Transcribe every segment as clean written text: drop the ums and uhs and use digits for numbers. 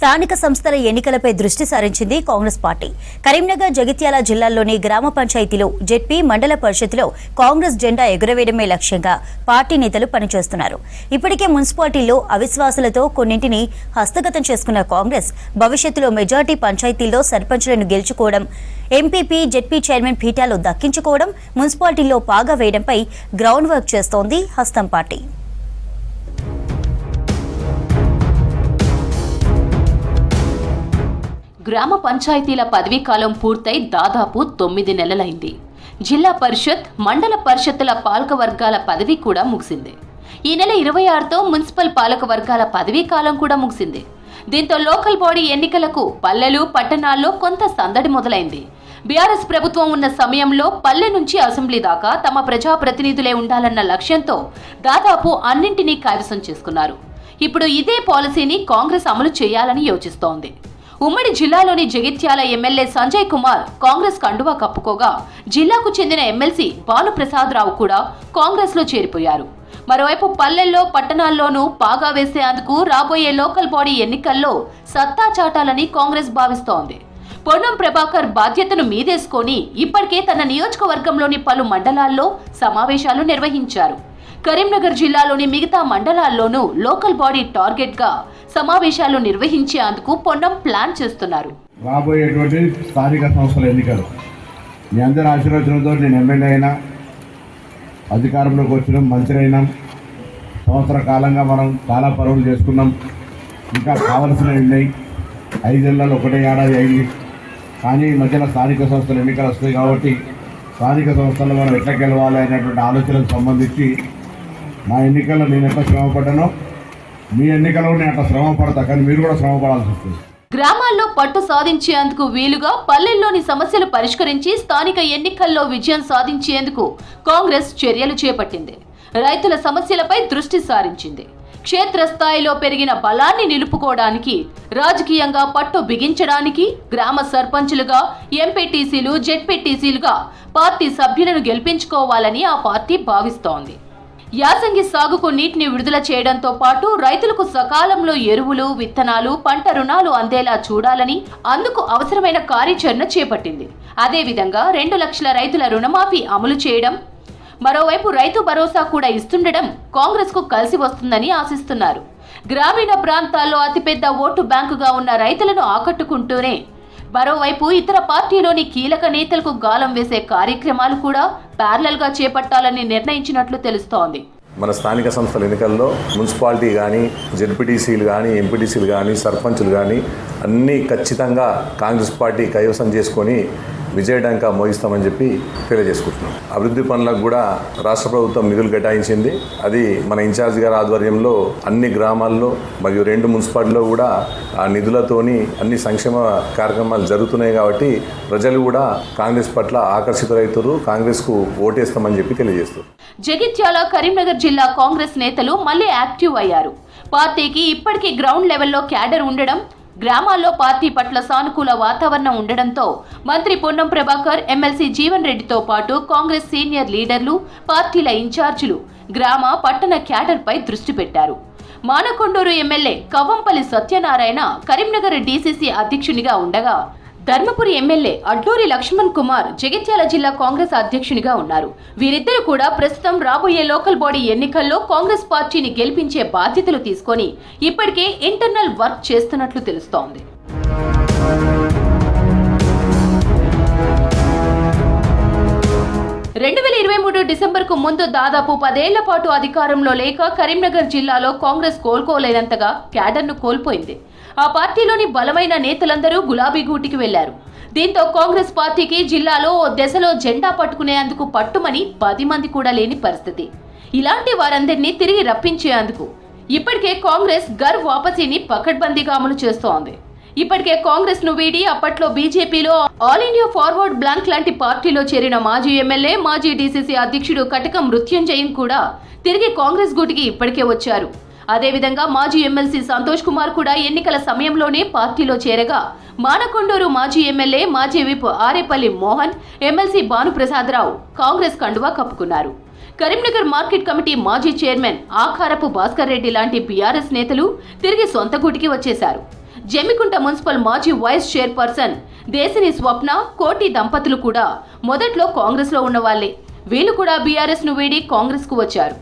స్థానిక సంస్థల ఎన్నికలపై దృష్టి సారించింది కాంగ్రెస్ పార్టీ. కరీంనగర్, జగిత్యాల జిల్లాల్లోని గ్రామ పంచాయతీలో, జెడ్పీ, మండల పరిషత్లో కాంగ్రెస్ జెండా ఎగురవేయడమే లక్ష్యంగా పార్టీ నేతలు పనిచేస్తున్నారు. ఇప్పటికే మున్సిపాలిటీల్లో అవిశ్వాసాలతో కొన్నింటిని హస్తగతం చేసుకున్న కాంగ్రెస్ భవిష్యత్తులో మెజార్టీ పంచాయతీల్లో సర్పంచ్లను గెలుచుకోవడం, ఎంపీపీ, జెడ్పీ చైర్మన్ పీఠాలు దక్కించుకోవడం, మున్సిపాలిటీల్లో పాగా వేయడంపై గ్రౌండ్ వర్క్ చేస్తోంది హస్తం పార్టీ. గ్రామ పంచాయతీల పదవీ కాలం పూర్తయి దాదాపు 9 నెలలైంది. జిల్లా పరిషత్, మండల పరిషత్తుల పాలక వర్గాల పదవీ కూడా ముగిసింది. ఈ నెల 26తో మున్సిపల్ పాలక వర్గాల పదవీ కాలం కూడా ముగిసింది. దీంతో లోకల్ బాడీ ఎన్నికలకు పల్లెలు, పట్టణాల్లో కొంత సందడి మొదలైంది. బీఆర్ఎస్ ప్రభుత్వం ఉన్న సమయంలో పల్లె నుంచి అసెంబ్లీ దాకా తమ ప్రజాప్రతినిధులే ఉండాలన్న లక్ష్యంతో దాదాపు అన్నింటినీ కైవసం చేసుకున్నారు. ఇప్పుడు ఇదే పాలసీని కాంగ్రెస్ అమలు చేయాలని యోచిస్తోంది. ఉమ్మడి జిల్లాలోని జగిత్యాల ఎమ్మెల్యే సంజయ్ కుమార్ కాంగ్రెస్ కండువా కప్పుకోగా, జిల్లాకు చెందిన ఎమ్మెల్సీ భానుప్రసాద్ రావు కూడా కాంగ్రెస్ లో చేరిపోయారు. మరోవైపు పల్లెల్లో, పట్టణాల్లోనూ పాగా వేసేందుకు రాబోయే లోకల్ బాడీ ఎన్నికల్లో సత్తా చాటాలని కాంగ్రెస్ భావిస్తోంది. పొన్నం ప్రభాకర్ బాధ్యతను మీదేసుకొని ఇప్పటికే తన నియోజకవర్గంలోని పలు మండలాల్లో సమావేశాలు నిర్వహించారు. కరీంనగర్ జిల్లాలోని మిగతా మండలాల్లోనూ లోకల్ బాడీ టార్గెట్ గా సమావేశాలు నిర్వహించేందుకు పొన్నం ప్లాన్ చేస్తున్నారు. రాబోయేటువంటి స్థానిక సంస్థల ఎన్నికలు మీ అందరి ఆశీర్వచనంతో నేను ఎమ్మెల్యే అయినా, అధికారంలోకి వచ్చినాం, మంత్రి అయినాం. సంవత్సర కాలంగా మనం చాలా పనులు చేసుకున్నాం. ఇంకా కావలసినవి ఉన్నాయి. 5 ఏళ్లలో ఒకటే ఏడాది అయింది. కానీ ఈ మధ్యన స్థానిక సంస్థల ఎన్నికలు వస్తాయి కాబట్టి స్థానిక సంస్థల్లో మనం ఎట్లా గెలవాలి అనేటువంటి ఆలోచనకు సంబంధించి నా ఎన్నికల్లో నేను ఎట్లా శ్రమపడ్డానో మీ ఎన్నికల్లో నేను అట్లా శ్రమ పడతా, కానీ మీరు కూడా శ్రమ పడాల్సి వస్తుంది. గ్రామాల్లో పట్టు సాధించేందుకు వీలుగా పల్లెల్లోని సమస్యలు పరిష్కరించి స్థానిక ఎన్నికల్లో విజయం సాధించేందుకు కాంగ్రెస్ చర్యలు చేపట్టింది. రైతుల సమస్యలపై దృష్టి సారించింది. క్షేత్రస్థాయిలో పెరిగిన బలాన్ని నిలుపుకోవడానికి, రాజకీయంగా పట్టు బిగించడానికి గ్రామ సర్పంచులుగా, ఎంపీటీసీలు, జెడ్పీటీసీలుగా పార్టీ సభ్యులను గెలిపించుకోవాలని ఆ పార్టీ భావిస్తోంది. యాసంగి సాగుకు నీటిని విడుదల చేయడంతో పాటు రైతులకు సకాలంలో ఎరువులు, విత్తనాలు, పంట రుణాలు అందేలా చూడాలని, అందుకు అవసరమైన కార్యాచరణ చేపట్టింది. అదేవిధంగా 2 లక్షల రైతుల రుణమాఫీ అమలు చేయడం, మరోవైపు రైతు భరోసా కూడా ఇస్తుండడం కాంగ్రెస్ కు కలిసి వస్తుందని ఆశిస్తున్నారు. గ్రామీణ ప్రాంతాల్లో అతిపెద్ద ఓటు బ్యాంకుగా ఉన్న రైతులను ఆకట్టుకుంటూనే మరోవైపు ఇతర పార్టీలోని కీలక నేతలకు గాలం వేసే కార్యక్రమాలు కూడా ప్యారలల్ గా చేపట్టాలని నిర్ణయించినట్లు తెలుస్తోంది. మన స్థానిక సంస్థల ఎన్నికల్లో మున్సిపాలిటీ కానీ, జెడ్పీటీసీలు కానీ, ఎంపీటీసీలు కానీ, సర్పంచులు కానీ అన్నీ ఖచ్చితంగా కాంగ్రెస్ పార్టీ కైవసం చేసుకొని విజయడంకా మోగిస్తామని చెప్పి తెలియజేసుకుంటున్నాం. అభివృద్ధి పనులకు కూడా రాష్ట్ర ప్రభుత్వం నిధులు కేటాయించింది. అది మన ఇన్ఛార్జ్ గారి ఆధ్వర్యంలో అన్ని గ్రామాల్లో మరియు 2 మున్సిపాలిటీలో కూడా ఆ నిధులతోని అన్ని సంక్షేమ కార్యక్రమాలు జరుగుతున్నాయి. కాబట్టి ప్రజలు కూడా కాంగ్రెస్ పట్ల ఆకర్షితులవుతారు, కాంగ్రెస్కు ఓటేస్తామని చెప్పి తెలియజేస్తారు. జగిత్యాల, కరీంనగర్ జిల్లా కాంగ్రెస్ నేతలు మళ్లీ యాక్టివ్ అయ్యారు. పార్టీకి ఇప్పటికీ గ్రౌండ్ లెవెల్లో క్యాడర్ ఉండడం, గ్రామాల్లో పార్టీ పట్ల సానుకూల వాతావరణం ఉండడంతో మంత్రి పొన్నం ప్రభాకర్, ఎమ్మెల్సీ జీవన్ రెడ్డితో పాటు కాంగ్రెస్ సీనియర్ లీడర్లు, పార్టీల ఇన్ఛార్జీలు గ్రామ, పట్టణ క్యాడర్పై దృష్టి పెట్టారు. మానకొండూరు ఎమ్మెల్యే కవ్వంపల్లి సత్యనారాయణ కరీంనగర్ డీసీసీ అధ్యక్షునిగా ఉండగా, ధర్మపురి ఎమ్మెల్యే అడ్లూరి లక్ష్మణ్ కుమార్ జగిత్యాల జిల్లా కాంగ్రెస్ అధ్యక్షునిగా ఉన్నారు. వీరిద్దరూ కూడా ప్రస్తుతం రాబోయే లోకల్ బాడీ ఎన్నికల్లో కాంగ్రెస్ పార్టీని గెలిపించే బాధ్యతలు తీసుకొని ఇప్పటికే ఇంటర్నల్ వర్క్ చేస్తున్నట్లు తెలుస్తోంది. డిసెంబర్కు ముందు దాదాపు 10 ఏళ్ల పాటు అధికారంలో లేక కరీంనగర్ జిల్లాలో కాంగ్రెస్ కోలుకోలేనంతగా క్యాడర్ను కోల్పోయింది. ఆ పార్టీలోని బలమైన నేతలందరూ గులాబీ గూటికి వెళ్లారు. దీంతో కాంగ్రెస్ పార్టీకి జిల్లాలో ఓ దశలో జెండా పట్టుకునేందుకు పట్టుమని 10 మంది కూడా లేని పరిస్థితి. ఇలాంటి వారందరినీ తిరిగి రప్పించేందుకు ఇప్పటికే కాంగ్రెస్ గర్ వాపసీని పకడ్బందీగా అమలు చేస్తోంది. ఇప్పటికే కాంగ్రెస్ ను వీడి అప్పట్లో బీజేపీలో ఆల్ ఇండియా ఫార్వర్డ్ బ్లాంక్ లాంటి పార్టీలో చేరిన మాజీ ఎమ్మెల్యే, మాజీ డీసీసీ అధ్యక్షుడు కటకం మృత్యుంజయం కూడా తిరిగి కాంగ్రెస్ గూటికి ఇప్పటికే వచ్చారు. అదేవిధంగా మాజీ ఎమ్మెల్సీ సంతోష్ కుమార్ కూడా ఎన్నికల సమయంలోనే పార్టీలో చేరగా, మానకొండూరు మాజీ ఎమ్మెల్యే, మాజీ విప్ ఆరేపల్లి మోహన్, ఎమ్మెల్సీ భానుప్రసాద్ రావు కాంగ్రెస్ కండువా కప్పుకున్నారు. కరీంనగర్ మార్కెట్ కమిటీ మాజీ చైర్మన్ ఆకారపు భాస్కర్ రెడ్డి లాంటి బీఆర్ఎస్ నేతలు తిరిగి సొంత గూటికి వచ్చేశారు. జమ్మికుంట మున్సిపల్ మాజీ వైస్ చైర్పర్సన్ దేశిని స్వప్న, కోటి దంపతులు కూడా మొదట్లో కాంగ్రెస్లో ఉన్నవాళ్లే. వీళ్ళు కూడా బీఆర్ఎస్ ను వీడి కాంగ్రెస్ కు వచ్చారు.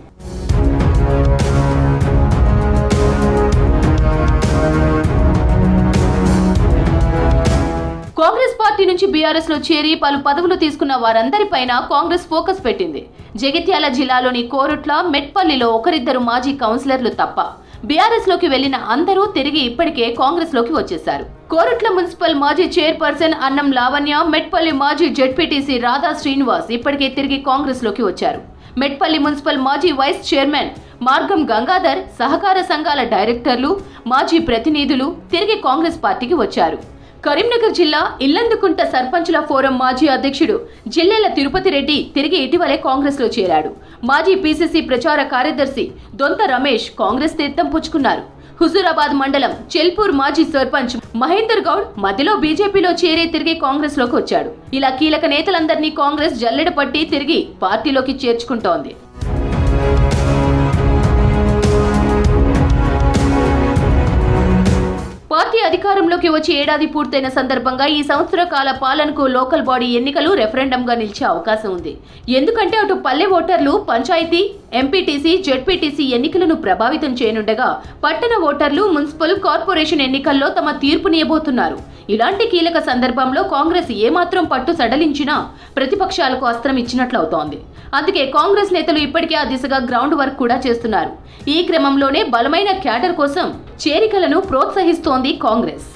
కాంగ్రెస్ పార్టీ నుంచి బీఆర్ఎస్ లో చేరి పలు పదవులు తీసుకున్న వారందరిపైన కాంగ్రెస్ ఫోకస్ పెట్టింది. జగిత్యాల జిల్లాలోని కోరుట్ల, మెట్పల్లిలో ఒకరిద్దరు మాజీ కౌన్సిలర్లు తప్ప బీఆర్ఎస్ లోకి వెళ్లిన అందరూ తిరిగి ఇప్పటికే కాంగ్రెస్ లోకి వచ్చేశారు. కోరుట్ల మున్సిపల్ మాజీ చైర్పర్సన్ అన్నం లావణ్య, మెట్పల్లి మాజీ జెడ్పీటీసీ రాధా శ్రీనివాస్ ఇప్పటికే తిరిగి కాంగ్రెస్ లోకి వచ్చారు. మెట్పల్లి మున్సిపల్ మాజీ వైస్ చైర్మన్ మార్గం గంగాధర్, సహకార సంఘాల డైరెక్టర్లు, మాజీ ప్రతినిధులు తిరిగి కాంగ్రెస్ పార్టీకి వచ్చారు. కరీంనగర్ జిల్లా ఇల్లందుకుంట సర్పంచుల ఫోరం మాజీ అధ్యక్షుడు జిల్లెల తిరుపతి రెడ్డి తిరిగి ఇటీవలే కాంగ్రెస్ లో చేరాడు. మాజీ పీసీసీ ప్రచార కార్యదర్శి దొంత రమేష్ కాంగ్రెస్ తీర్థం పుచ్చుకున్నారు. హుజూరాబాద్ మండలం చెల్పూర్ మాజీ సర్పంచ్ మహేందర్ గౌడ్ మధ్యలో బీజేపీలో చేరి తిరిగి కాంగ్రెస్ లోకి వచ్చాడు. ఇలా కీలక నేతలందరినీ కాంగ్రెస్ జల్లెడ పట్టి తిరిగి పార్టీలోకి చేర్చుకుంటోంది. పార్టీ అధికారంలోకి వచ్చి ఏడాది పూర్తయిన సందర్భంగా ఈ సంవత్సర కాల పాలనకు లోకల్ బాడీ ఎన్నికలు రెఫరెండంగా నిలిచే అవకాశం ఉంది. ఎందుకంటే అటు పల్లె ఓటర్లు పంచాయతీ, ఎంపీటీసీ, జెడ్పీటీసీ ఎన్నికలను ప్రభావితం చేయనుండగా పట్టణ ఓటర్లు మున్సిపల్ కార్పొరేషన్ ఎన్నికల్లో తమ తీర్పునియబోతున్నారు. ఇలాంటి కీలక సందర్భంలో కాంగ్రెస్ ఏమాత్రం పట్టు సడలించినా ప్రతిపక్షాలకు అస్త్రం ఇచ్చినట్లవుతోంది. అందుకే కాంగ్రెస్ నేతలు ఇప్పటికే ఆ దిశగా గ్రౌండ్ వర్క్ కూడా చేస్తున్నారు. ఈ క్రమంలోనే బలమైన క్యాడర్ కోసం చేరికలను ప్రోత్సహిస్తోంది కాంగ్రెస్.